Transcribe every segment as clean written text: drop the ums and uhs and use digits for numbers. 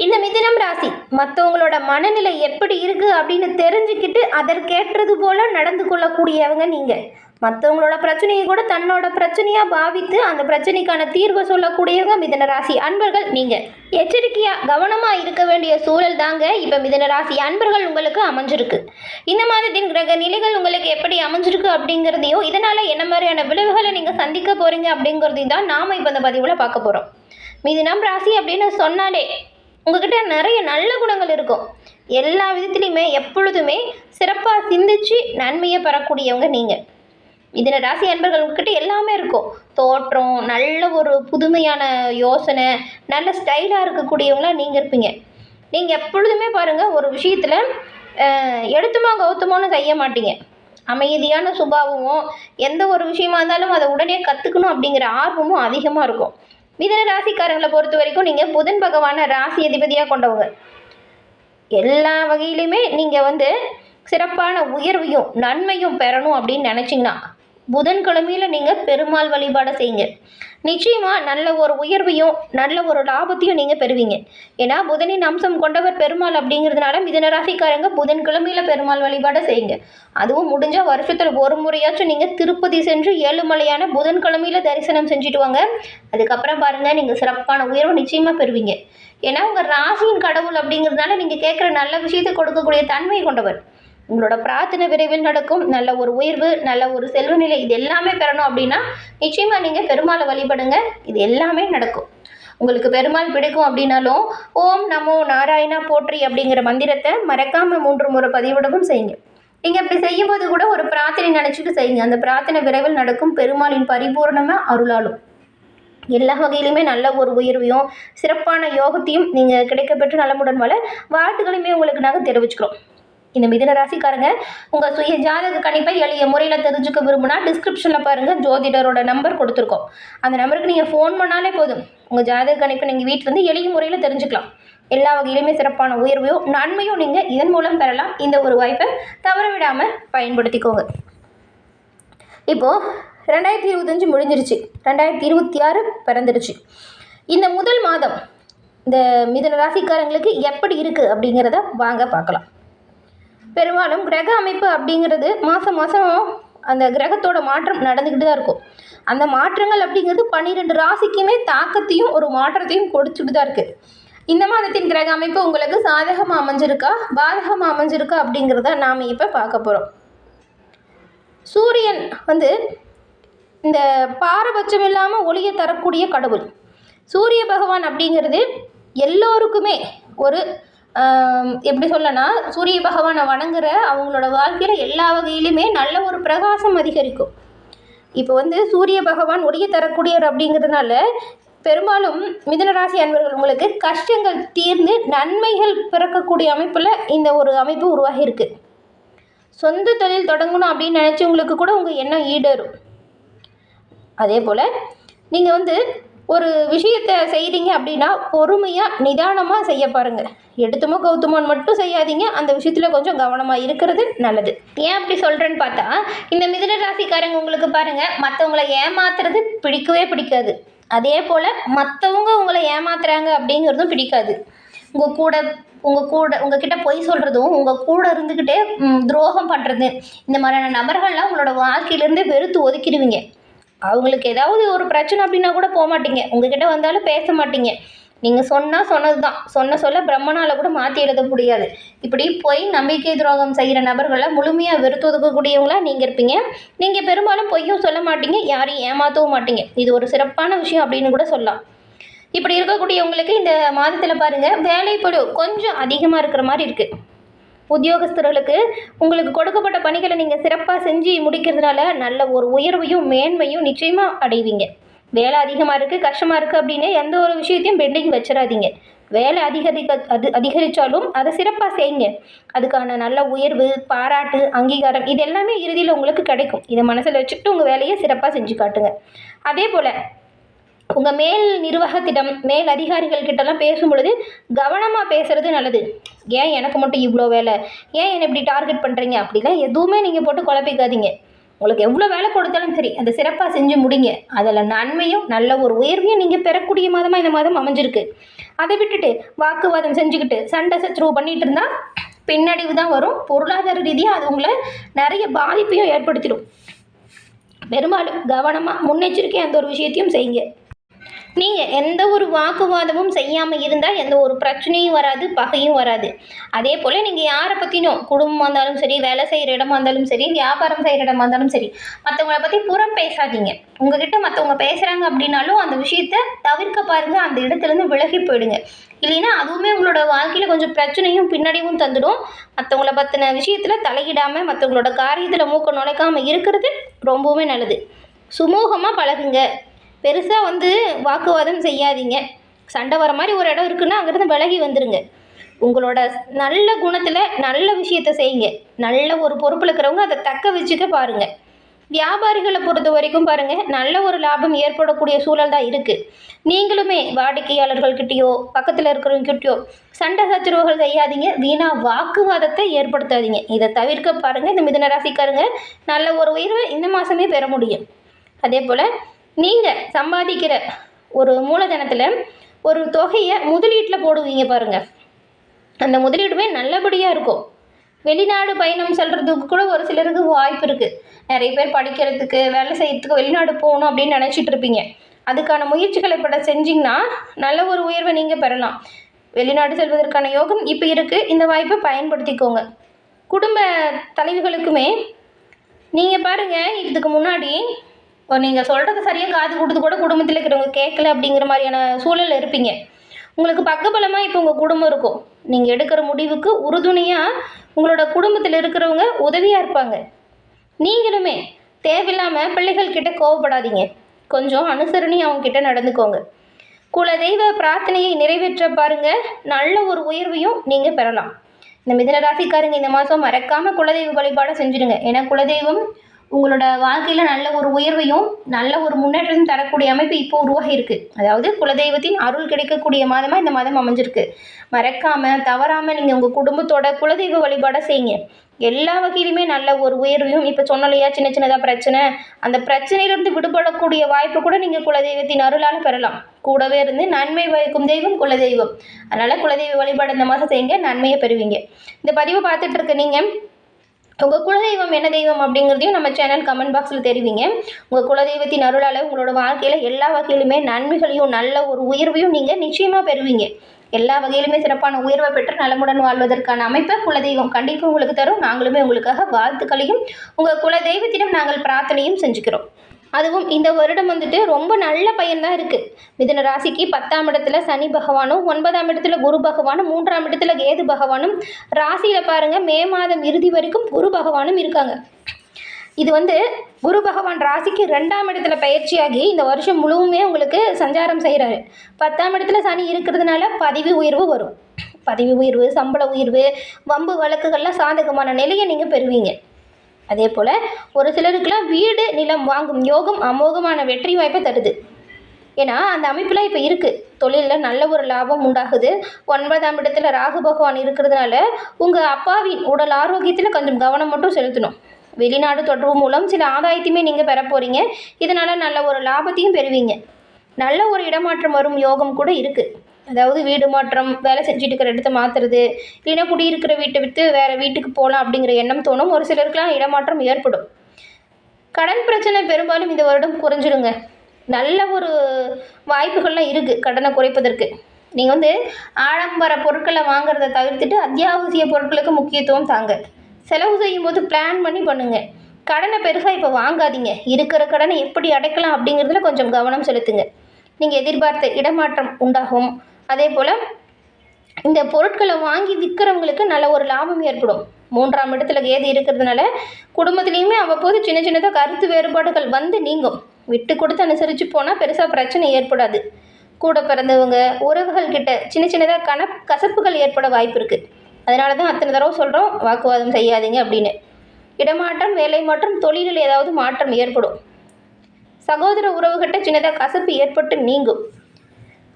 இந்த மிதுனம் ராசி மற்றவங்களோட மனநிலை எப்படி இருக்குது அப்படின்னு தெரிஞ்சுக்கிட்டு அதற்கேற்றது போல் நடந்து கொள்ளக்கூடியவங்க நீங்கள். மற்றவங்களோட பிரச்சனையை கூட தன்னோட பிரச்சனையாக பாவித்து அந்த பிரச்சனைக்கான தீர்வை சொல்லக்கூடியவங்க மிதுன ராசி அன்பர்கள் நீங்கள். எச்சரிக்கையாக கவனமாக இருக்க வேண்டிய சூழல் தாங்க இப்போ மிதுன ராசி அன்பர்கள் உங்களுக்கு அமைஞ்சிருக்கு. இந்த மாதத்தின் கிரக நிலைகள் உங்களுக்கு எப்படி அமைஞ்சிருக்கு அப்படிங்கிறதையும் இதனால் என்ன மாதிரியான விளைவுகளை நீங்கள் சந்திக்க போகிறீங்க அப்படிங்கிறதையும் தான் நாம் இப்போ இந்த பதிவில் பார்க்க போகிறோம். மிதுனம் ராசி அப்படின்னு சொன்னாலே உங்ககிட்ட நிறைய நல்ல குணங்கள் இருக்கும். எல்லா விதத்துலையுமே எப்பொழுதுமே சிறப்பாக சிந்திச்சு நன்மையை பெறக்கூடியவங்க நீங்கள். மிதுன ராசி அன்பர்கள் உங்ககிட்ட எல்லாமே இருக்கும். தோற்றம், நல்ல ஒரு புதுமையான யோசனை, நல்ல ஸ்டைலாக இருக்கக்கூடியவங்களாம் நீங்கள் இருப்பீங்க. நீங்கள் எப்பொழுதுமே பாருங்கள், ஒரு விஷயத்தில் எடுத்துமா கௌத்தமானு செய்ய மாட்டீங்க. அமைதியான சுபாவமும், எந்த ஒரு விஷயமா இருந்தாலும் அதை உடனே கற்றுக்கணும் அப்படிங்கிற ஆர்வமும் அதிகமாக இருக்கும். மிதுன ராசிக்காரங்களை பொறுத்த வரைக்கும் நீங்கள் புதன் பகவானை ராசி அதிபதியாக கொண்டவங்க. எல்லா வகையிலுமே நீங்கள் சிறப்பான உயர்வையும் நன்மையும் பெறணும் அப்படின்னு நினச்சிங்கன்னா புதன்கிழமையில் நீங்கள் பெருமாள் வழிபாடு செய்யுங்க. நிச்சயமாக நல்ல ஒரு உயர்வையும் நல்ல ஒரு லாபத்தையும் நீங்கள் பெறுவீங்க. ஏன்னா புதனின் அம்சம் கொண்டவர் பெருமாள் அப்படிங்கிறதுனால மிதுன ராசிக்காரங்க புதன்கிழமையில் பெருமாள் வழிபாடு செய்யுங்க. அதுவும் முடிஞ்சால் வருஷத்தில் ஒரு முறையாச்சும் நீங்கள் திருப்பதி சென்று ஏழுமலையான புதன்கிழமையில் தரிசனம் செஞ்சுட்டு வாங்க. அதுக்கப்புறம் பாருங்கள், நீங்கள் சிறப்பான உயர்வு நிச்சயமாக பெறுவீங்க. ஏன்னா உங்கள் ராசியின் கடவுள் அப்படிங்கிறதுனால நீங்கள் கேட்குற நல்ல விஷயத்தை கொடுக்கக்கூடிய தன்மை கொண்டவர். உங்களோட பிரார்த்தனை விரைவில் நடக்கும். நல்ல ஒரு உயர்வு, நல்ல ஒரு செல்வ நிலை, இது எல்லாமே பெறணும் அப்படின்னா நிச்சயமாக நீங்கள் பெருமாளை வழிபடுங்க. இது எல்லாமே நடக்கும். உங்களுக்கு பெருமாள் பிடிக்கும் அப்படின்னாலும் ஓம் நமோ நாராயணா போற்றி அப்படிங்கிற மந்திரத்தை மறக்காமல் 3 முறை பதிவிடவும் செய்யுங்க. நீங்கள் அப்படி செய்யும்போது கூட ஒரு பிரார்த்தனை நினச்சிட்டு செய்யுங்க. அந்த பிரார்த்தனை விரைவில் நடக்கும். பெருமாளின் பரிபூர்ணமாக அருளாலும் எல்லா வகையிலுமே நல்ல ஒரு உயர்வையும் சிறப்பான யோகத்தையும் நீங்கள் கிடைக்கப்பெற்று நலமுடன் வாழ வாழ்த்துக்களையுமே உங்களுக்கு நாங்கள் தெரிவிச்சுக்கிறோம். இந்த மிதுன ராசிக்காரங்க உங்கள் சுய ஜாதக கணிப்பை எளிய முறையில் தெரிஞ்சுக்க விரும்புனா டிஸ்கிரிப்ஷனில் பாருங்கள், ஜோதிடரோட நம்பர் கொடுத்துருக்கோம். அந்த நம்பருக்கு நீங்கள் ஃபோன் பண்ணாலே போதும். உங்கள் ஜாதக கணிப்பை நீங்கள் வீட்டிலேருந்து எளிய முறையில் தெரிஞ்சுக்கலாம். எல்லா வகையிலுமே சிறப்பான உயர்வையும் நன்மையும் நீங்கள் இதன் மூலம் பெறலாம். இந்த ஒரு வாய்ப்பை தவற விடாமல் பயன்படுத்திக்கோங்க. இப்போது 2025 முடிஞ்சிருச்சு, 2026 பிறந்துருச்சு. இந்த முதல் மாதம் இந்த மிதுன ராசிக்காரங்களுக்கு எப்படி இருக்குது அப்படிங்கிறத வாங்க பார்க்கலாம். பெரும்பாலும் கிரக அமைப்பு அப்படிங்கிறது மாதம் அந்த கிரகத்தோட மாற்றம் நடந்துக்கிட்டு தான் இருக்கும். அந்த மாற்றங்கள் அப்படிங்கிறது 12 ராசிக்குமே தாக்கத்தையும் ஒரு மாற்றத்தையும் கொடுத்துட்டு தான் இருக்குது. இந்த மாதத்தின் கிரக அமைப்பு உங்களுக்கு சாதகமாக அமைஞ்சிருக்கா பாதகமாக அமைஞ்சிருக்கா அப்படிங்கிறத நாம் இப்போ பார்க்க போகிறோம். சூரியன் இந்த பாரபட்சம் இல்லாமல் ஒளியை தரக்கூடிய கடவுள். சூரிய பகவான் அப்படிங்கிறது எல்லோருக்குமே ஒரு எப்படி சொல்லனா, சூரிய பகவானை வணங்குற அவங்களோட வாழ்க்கையில் எல்லா வகையிலுமே நல்ல ஒரு பிரகாசம் அதிகரிக்கும். இப்போ சூரிய பகவான் ஒளியை தரக்கூடியவர் அப்படிங்கிறதுனால பெரும்பாலும் மிதுன ராசி அன்பர்கள் உங்களுக்கு கஷ்டங்கள் தீர்ந்து நன்மைகள் பிறக்கக்கூடிய அமைப்பில் இந்த ஒரு அமைப்பு உருவாகி இருக்கு. சொந்த தொழில் தொடங்கணும் அப்படின்னு நினச்சவங்களுக்கு கூட உங்கள் எண்ணம் ஈடேறும். அதே போல் நீங்கள் ஒரு விஷயத்தை செய்கிறீங்க அப்படின்னா பொறுமையாக நிதானமாக செய்ய பாருங்கள். எடுத்துமோ கௌத்துமோன்னு மட்டும் செய்யாதீங்க. அந்த விஷயத்தில் கொஞ்சம் கவனமாக இருக்கிறது நல்லது. ஏன் அப்படி சொல்கிறேன்னு பார்த்தா, இந்த மிதுன ராசிக்காரங்க உங்களுக்கு பாருங்கள், மற்றவங்களை ஏமாத்துறது பிடிக்கவே பிடிக்காது. அதே போல் மற்றவங்க உங்களை ஏமாத்துறாங்க அப்படிங்கிறதும் பிடிக்காது. உங்ககிட்ட பொய் சொல்கிறதும், உங்கள் கூட இருந்துக்கிட்டே துரோகம் பண்ணுறது, இந்த மாதிரியான நபர்கள்லாம் உங்களோட வாழ்க்கையிலேருந்து வெறுத்து ஒதுக்கிடுவீங்க. அவங்களுக்கு ஏதாவது ஒரு பிரச்சனை அப்படின்னா கூட போக மாட்டீங்க. உங்ககிட்ட வந்தாலும் பேச மாட்டீங்க. நீங்கள் சொன்னது தான். சொல்ல பிரம்மனால் கூட மாற்றி எழுத முடியாது. இப்படி போய் நம்பிக்கை துரோகம் செய்கிற நபர்களை முழுமையாக வெறுத்து ஒதுக்கக்கூடியவங்களாக நீங்கள் இருப்பீங்க. நீங்கள் பெரும்பாலும் பொய்யும் சொல்ல மாட்டீங்க, யாரையும் ஏமாற்றவும் மாட்டீங்க. இது ஒரு சிறப்பான விஷயம் அப்படின்னு கூட சொல்லலாம். இப்படி இருக்கக்கூடியவங்களுக்கு இந்த மாதத்தில் பாருங்கள், வேலைப்பளு கொஞ்சம் அதிகமாக இருக்கிற மாதிரி இருக்குது. உத்தியோகஸ்தர்களுக்கு உங்களுக்கு கொடுக்கப்பட்ட பணிகளை நீங்கள் சிறப்பாக செஞ்சு முடிக்கிறதுனால நல்ல ஒரு உயர்வையும் மேன்மையும் நிச்சயமாக அடைவீங்க. வேலை அதிகமாக இருக்குது, கஷ்டமாக இருக்குது அப்படின்னு எந்த ஒரு விஷயத்தையும் பெண்டிங் வச்சிடாதீங்க. வேலை அதிகரித்தாலும் அதை சிறப்பாக செய்யுங்க. அதுக்கான நல்ல உயர்வு, பாராட்டு, அங்கீகாரம் இது எல்லாமே இறுதியில் உங்களுக்கு கிடைக்கும். இதை மனசில் வச்சுக்கிட்டு உங்கள் வேலையை சிறப்பாக செஞ்சு காட்டுங்க. அதே போல் உங்கள் மேல் நிர்வாகத்திடம், மேல் அதிகாரிகள் கிட்டலாம் பேசும் பொழுது கவனமாக பேசுகிறது நல்லது. ஏன் எனக்கு மட்டும் இவ்வளோ வேலை, ஏன் என்னை இப்படி டார்கெட் பண்ணுறீங்க அப்படிலாம் எதுவுமே நீங்கள் போட்டு குழப்பிக்காதீங்க. உங்களுக்கு எவ்வளோ வேலை கொடுத்தாலும் சரி அதை சிறப்பாக செஞ்சு முடிங்க. அதில் நன்மையும் நல்ல ஒரு உயர்வையும் நீங்கள் பெறக்கூடிய மாதமாக இந்த மாதம் அமைஞ்சிருக்கு. அதை விட்டுட்டு வாக்குவாதம் செஞ்சுக்கிட்டு சண்டை சச்சரவு பண்ணிகிட்டு இருந்தால் பின்னடைவு தான் வரும். பொருளாதார ரீதியாக அது உங்களை நிறைய பாதிப்பையும் ஏற்படுத்திடும். பெரும்பாலும் கவனமாக முன்னெச்சரிக்கை அந்த ஒரு விஷயத்தையும் செய்யுங்க. நீங்கள் எந்த ஒரு வாக்குவாதமும் செய்யாமல் இருந்தால் எந்த ஒரு பிரச்சனையும் வராது, பகையும் வராது. அதே போல் நீங்கள் யாரை பற்றினோ குடும்பமாக இருந்தாலும் சரி, வேலை செய்கிற இடமா இருந்தாலும் சரி, வியாபாரம் செய்கிற இடமா இருந்தாலும் சரி, மற்றவங்கள பற்றி புறம் பேசாதீங்க. உங்ககிட்ட மற்றவங்க பேசுகிறாங்க அப்படின்னாலும் அந்த விஷயத்தை தவிர்க்க பாருங்கள். அந்த இடத்துலேருந்து விலகி போயிடுங்க. இல்லைன்னா அதுவுமே உங்களோட வாழ்க்கையில் கொஞ்சம் பிரச்சனையும் பின்னடைவும் தந்துடும். மற்றவங்கள பற்றின விஷயத்தில் தலையிடாமல் மற்றவங்களோட காரியத்தில் மூக்க நுழைக்காமல் இருக்கிறது ரொம்பவுமே நல்லது. சுமூகமாக பழகுங்க. பெருசாக வாக்குவாதம் செய்யாதீங்க. சண்டை வர மாதிரி ஒரு இடம் இருக்குன்னா அங்கேருந்து விலகி வந்துடுங்க. உங்களோட நல்ல குணத்தில் நல்ல விஷயத்த செய்யுங்க. நல்ல ஒரு பொறுப்பில் இருக்கிறவங்க அதை தக்க வச்சுக்க பாருங்கள். வியாபாரிகளை பொறுத்த வரைக்கும் பாருங்கள், நல்ல ஒரு லாபம் ஏற்படக்கூடிய சூழல் தான் இருக்குது. நீங்களுமே வாடிக்கையாளர்கள்கிட்டயோ பக்கத்தில் இருக்கிறவங்ககிட்டயோ சண்டை சச்சரவுகள் செய்யாதீங்க. வீணாக வாக்குவாதத்தை ஏற்படுத்தாதீங்க. இதை தவிர்க்க பாருங்கள். இந்த மிதுன ராசிக்காரங்க நல்ல ஒரு உயர்வை இந்த மாதமே பெற முடியும். அதே போல் நீங்கள் சம்பாதிக்கிற ஒரு மூலதனத்தில் ஒரு தொகையை முதலீட்டில் போடுவீங்க பாருங்கள். அந்த முதலீடுமே நல்லபடியாக இருக்கும். வெளிநாடு பயணம் செல்கிறதுக்கு கூட ஒரு சிலருக்கு வாய்ப்பு இருக்குது. நிறைய பேர் படிக்கிறதுக்கு வேலை செய்கிறதுக்கு வெளிநாடு போகணும் அப்படின்னு நினச்சிட்டு இருப்பீங்க. அதுக்கான முயற்சிகளை இப்போ செஞ்சிங்கன்னா நல்ல ஒரு உயர்வை நீங்கள் பெறலாம். வெளிநாடு செல்வதற்கான யோகம் இப்போ இருக்குது. இந்த வாய்ப்பை பயன்படுத்திக்கோங்க. குடும்ப தலைவிகளுக்குமே நீங்கள் பாருங்கள், இதுக்கு முன்னாடி நீங்கள் சொல்கிறது சரியாக காது கொடுத்து கூட குடும்பத்தில் இருக்கிறவங்க கேட்கல அப்படிங்கிற மாதிரியான சூழலில் இருப்பீங்க. உங்களுக்கு பக்கபலமாக இப்போ உங்கள் குடும்பம் இருக்கும். நீங்கள் எடுக்கிற முடிவுக்கு உறுதுணையாக உங்களோட குடும்பத்தில் இருக்கிறவங்க உதவியாக இருப்பாங்க. நீங்களுமே தேவையில்லாமல் பிள்ளைகள்கிட்ட கோவப்படாதீங்க. கொஞ்சம் அனுசரணையாக அவங்கக்கிட்ட நடந்துக்கோங்க. குலதெய்வ பிரார்த்தனையை நிறைவேற்ற பாருங்கள். நல்ல ஒரு உயர்வையும் நீங்கள் பெறலாம். இந்த மிதுன ராசிக்காரங்க இந்த மாதம் மறக்காமல் குலதெய்வ வழிபாடை செஞ்சுடுங்க. ஏன்னா குலதெய்வம் உங்களோட வாழ்க்கையில் நல்ல ஒரு உயர்வையும் நல்ல ஒரு முன்னேற்றத்தையும் தரக்கூடிய அமைப்பு இப்போ உருவாகி இருக்குது. அதாவது குலதெய்வத்தின் அருள் கிடைக்கக்கூடிய மாதமாக இந்த மாதம் அமைஞ்சிருக்கு. மறக்காமல் தவறாமல் நீங்கள் உங்கள் குடும்பத்தோட குலதெய்வ வழிபாடை செய்யுங்க. எல்லா வகையிலுமே நல்ல ஒரு உயர்வையும் இப்போ சொன்னலையா சின்ன சின்னதாக பிரச்சனை, அந்த பிரச்சனையிலிருந்து விடுபடக்கூடிய வாய்ப்பு கூட நீங்கள் குலதெய்வத்தின் அருளால் பெறலாம். கூடவே இருந்து நன்மை பயக்கும் தெய்வம் குலதெய்வம். அதனால் குலதெய்வ வழிபாடு இந்த மாதம் செய்யுங்க, நன்மையை பெறுவீங்க. இந்த பதிவை பார்த்துட்டு இருக்க நீங்கள் உங்கள் குலதெய்வம் என்ன தெய்வம் அப்படிங்கிறதையும் நம்ம சேனல் கமெண்ட் பாக்ஸில் தெரிவிங்க. உங்கள் குலதெய்வத்தின் அருளால் உங்களோட வாழ்க்கையில் எல்லா வகையிலுமே நன்மைகளையும் நல்ல ஒரு உயர்வையும் நீங்கள் நிச்சயமாக பெறுவீங்க. எல்லா வகையிலுமே சிறப்பான உயர்வை பெற்று நலமுடன் வாழ்வதற்கான அமைப்பை குலதெய்வம் கண்டிப்பாக உங்களுக்கு தரும். நாங்களுமே உங்களுக்காக வாழ்த்துக்களையும் உங்கள் குலதெய்வத்திடம் நாங்கள் பிரார்த்தனையும் செஞ்சுக்கிறோம். அதுவும் இந்த வருடம் ரொம்ப நல்ல பயன்தான் இருக்குது. மிதுன ராசிக்கு 10ஆம் இடத்துல சனி பகவானும், 9ஆம் இடத்துல குரு பகவானும், 3ஆம் இடத்துல கேது பகவானும், ராசியில் பாருங்கள் மே மாதம் இறுதி வரைக்கும் குரு பகவானும் இருக்காங்க. இது குரு பகவான் ராசிக்கு 2ஆம் இடத்துல பயிற்சியாகி இந்த வருஷம் முழுவதுமே உங்களுக்கு சஞ்சாரம் செய்கிறாரு. 10ஆம் இடத்துல சனி இருக்கிறதுனால பதவி உயர்வு வரும். பதவி உயர்வு, சம்பள உயர்வு, வம்பு வழக்குகள்லாம் சாதகமான நிலையை நீங்கள் பெறுவீங்க. அதே போல் ஒரு சிலருக்கெல்லாம் வீடு நிலம் வாங்கும் யோகம் அமோகமான வெற்றி வாய்ப்பை தருது. ஏன்னா அந்த அமைப்பில் இப்போ இருக்குது. தொழிலில் நல்ல ஒரு லாபம் உண்டாகுது. 9ஆம் இடத்துல ராகு பகவான் இருக்கிறதுனால உங்கள் அப்பாவின் உடல் ஆரோக்கியத்தில் கொஞ்சம் கவனம் மட்டும் செலுத்தணும். வெளிநாடு தொடர்பு மூலம் சில ஆதாயத்தையுமே நீங்கள் பெற போகிறீங்க. இதனால் நல்ல ஒரு லாபத்தையும் பெறுவீங்க. நல்ல ஒரு இடமாற்றம் வரும் யோகம் கூட இருக்குது. அதாவது வீடு மாற்றம், வேலை செஞ்சுட்டு இருக்கிற இடத்த மாற்றுறது, இல்லைன்னா குடியிருக்கிற வீட்டை விட்டு வேறு வீட்டுக்கு போகலாம் அப்படிங்கிற எண்ணம் தோணும். ஒரு சிலருக்குலாம் இடமாற்றம் ஏற்படும். கடன் பிரச்சனை பெரும்பாலும் இந்த வருடம் குறைஞ்சிடுங்க. நல்ல ஒரு வாய்ப்புகள்லாம் இருக்குது கடனை குறைப்பதற்கு. நீங்கள் ஆடம்பர பொருட்களை வாங்குறத தவிர்த்துட்டு அத்தியாவசிய பொருட்களுக்கு முக்கியத்துவம் தாங்க. செலவு செய்யும்போது பிளான் பண்ணி பண்ணுங்கள். கடனை பெருசாக இப்போ வாங்காதீங்க. இருக்கிற கடனை எப்படி அடைக்கலாம் அப்படிங்கிறதுல கொஞ்சம் கவனம் செலுத்துங்க. நீங்கள் எதிர்பார்த்த இடமாற்றம் உண்டாகும். அதே போல் இந்த பொருட்களை வாங்கி விற்கிறவங்களுக்கு நல்ல ஒரு லாபம் ஏற்படும். 3ஆம் இடத்துல கேது இருக்கிறதுனால குடும்பத்துலேயுமே அவ்வப்போது சின்ன சின்னதாக கருத்து வேறுபாடுகள் நீங்கும். விட்டு கொடுத்து அனுசரித்து போனால் பெருசாக பிரச்சனை ஏற்படாது. கூட பிறந்தவங்க உறவுகள் கிட்ட சின்ன சின்னதாக கசப்புகள் ஏற்பட வாய்ப்பு இருக்குது. அதனால தான் அத்தனை தடவை சொல்கிறோம் வாக்குவாதம் செய்யாதீங்க அப்படின்னு. இடமாற்றம், வேலை மாற்றம், தொழிலில் ஏதாவது மாற்றம் ஏற்படும். சகோதர உறவுகிட்ட சின்னதாக கசப்பு ஏற்பட்டு நீங்கும்.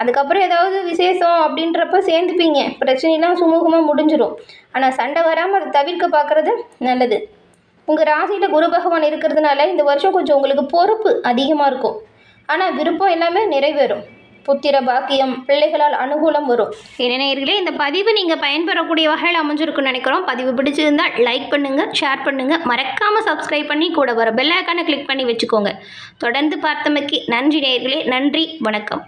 அதுக்கப்புறம் ஏதாவது விசேஷம் அப்படின்றப்ப சேர்ந்துப்பீங்க. பிரச்சனைலாம் சுமூகமாக முடிஞ்சிடும். ஆனால் சண்டை வராமல் அதை தவிர்க்க பார்க்குறது நல்லது. உங்கள் ராசியில் குரு பகவான் இருக்கிறதுனால இந்த வருஷம் கொஞ்சம் உங்களுக்கு பொறுப்பு அதிகமாக இருக்கும். ஆனால் விருப்பம் எல்லாமே நிறைவேறும். புத்திர பாக்கியம், பிள்ளைகளால் அனுகூலம் வரும். நேயர்களே, இந்த பதிவு நீங்கள் பயன்பெறக்கூடிய வகையில் அமைஞ்சிருக்குன்னு நினைக்கிறோம். பதிவு பிடிச்சிருந்தால் லைக் பண்ணுங்கள், ஷேர் பண்ணுங்கள், மறக்காமல் சப்ஸ்கிரைப் பண்ணி கூட வர பெல் ஐக்கானை கிளிக் பண்ணி வச்சுக்கோங்க. தொடர்ந்து பார்த்தமைக்கு நன்றி நேயர்களே. நன்றி, வணக்கம்.